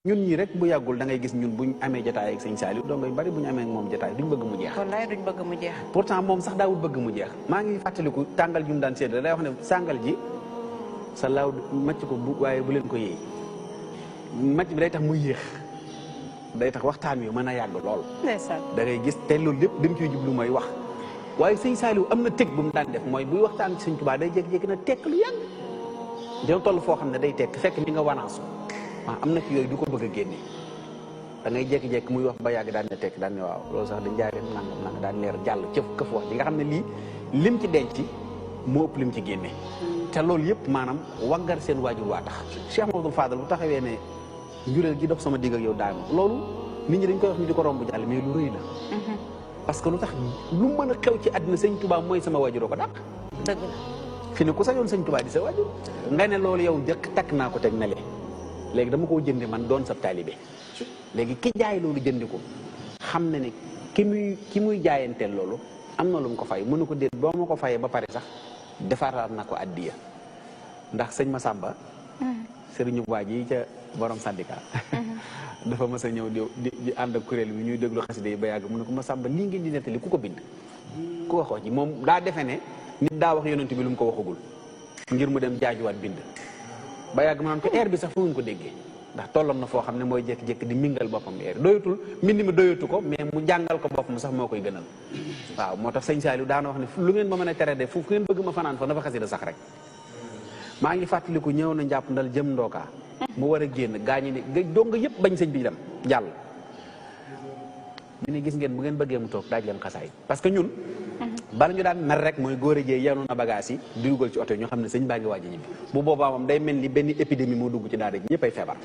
ñun ñii rek bu yàggul da ngay gis ñun buñ amee jotaay ak sëñ Saliou doo ngay bari bu ñu amee ak moom jotaay duñ bëgg mu jeex. wallaay duñ bëgg mu jeex. pourtant moom sax daawul bëgg mu jeex maa ngi fàttaliku tàngal ju mu daan séddale day wax ne sàngal ji sa laaw macc ko bu waaye bu leen ko yéey macc bi day tax muy yéex day tax waxtaan wi mën a yàgg lool. ndeysaan da ngay gis te loolu lépp dañ ciy jublu mooy wax waaye sëñ Saliou am na teg bu mu daan def mooy buy waxtaan ci sëñ Tuubaa day jékki-jékki na tekk lu yàgg dina toll foo xam ne day tekk fekk ni nga wanaasu am na ci yooyu du ko bëgg a génne da ngay jékki-jékki muy wax ba yàgg daan ne tekk daan ne waaw loolu sax dañ jaaree nangam nanga daan leer jàll cëf këf wax ji nga xam ne lii lim ci denc moo ëpp lim ci génne te loolu yëpp maanaam waggar seen waajur waa tax Cheikh Mamadou Fadal bu taxawee ne njureel gi dox sama digg ak yow daanu loolu nit ñi dañ koy wax ñu di ko romb jàll mais lu rëy la parce que lu tax lu mën a xew ci àddina sëñ Tuubaa mooy sama waajuroo ko dàq dëgg la fi ne ku sañoon sëñ Tuubaa di sa waajur nga ne loolu yow jëkk takk naa ko teg na le léegi dama koo jënde man doon sab taalibe léegi ki jaay loolu jëndi ko xam na ne ki muy jaayanteel loolu am na lu mu ko fay mënu ko déet boo ma ko fayee ba pare sax defaraat na ko addiya ndax sëñ Masamba sëriñu waa ji ca borom syndicat dafa mas a ñëw di ànd ak kuréel bi ñuy déglu xasida yi ba yàgg mu ne ko Masamba lii ngeen di nettali ku ko bind ku waxoo ci moom daa defe ne nit daa wax yonent bi lu mu ko waxagul ngir mu dem jaajuwaat bind ba yàgg ma naan ko air bi sax fu ngeen ko déggee ndax tolloon na foo xam ne mooy jékki-jékki di mingal boppam air doyatul mbind mi doyatu ko mais mu jàngal ko boppam sax moo koy gënal waaw moo tax sëñ Saliou daana wax ne lu ngeen ma mën a tere de fu ngeen bëgg ma fanaan fa na fa xasida sax rek maa ngi fàttaliku ñëw na njàpp ndal jëm ndookaa mu war a génn gaañi ne dong yëpp bañ sëñ bi dem jàll ñu ne gis ngeen bu ngeen bëggee mu toog daaj leen xasaay parce que ñun bala ñu daan mer rek mooy góor a jee yanu na bagage yi di dugal ci oto yi ñoo xam ne sëñ baa ngi waaj a ñibbi bu boobaa moom day mel ni benn épidémie moo dugg ci daara ji ñëpp ay feebar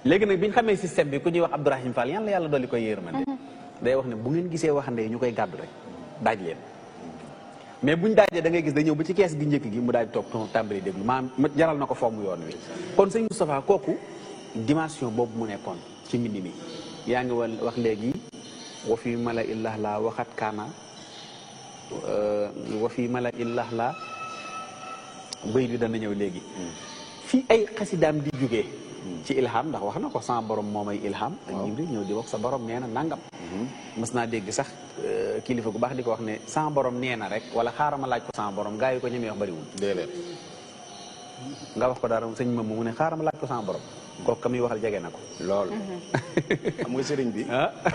léegi nag bi ñu xamee système bi ku ñuy wax Abdourahim Fall yàlla yàlla dolli koy yërmande day wax ne bu ngeen gisee waxande yi ñu koy gàddu rek daaj leen mais buñ daajee da ngay gis da ñëw ba ci kees gi njëkk gi mu daaj toog tàmbali déglu ma jaral na ko foomu yoon wi kon sëñ Moustapha kooku dimension boobu mu nekkoon ci mbind mi yaa ngi wax léegi wa fi mala illah la waxat kaana wa fi mala illah la bëy bi dana ñëw léegi fii ay xasidaam di jógee ci ilham ndax wax na ko sama borom moo may ilham ak Jibril ñëw di wax sa borom nee na nangam mës naa dégg sax kilifa gu baax di ko wax ne sama borom nee na rek wala xaaral ma laaj ko sama borom gaa yi ko ñemee wax bariwul déedéet nga wax ko dara sëñ ma mu ne xaaral ma laaj ko sama borom kooku ka muy waxal jege na ko lool xam nga sëriñ bi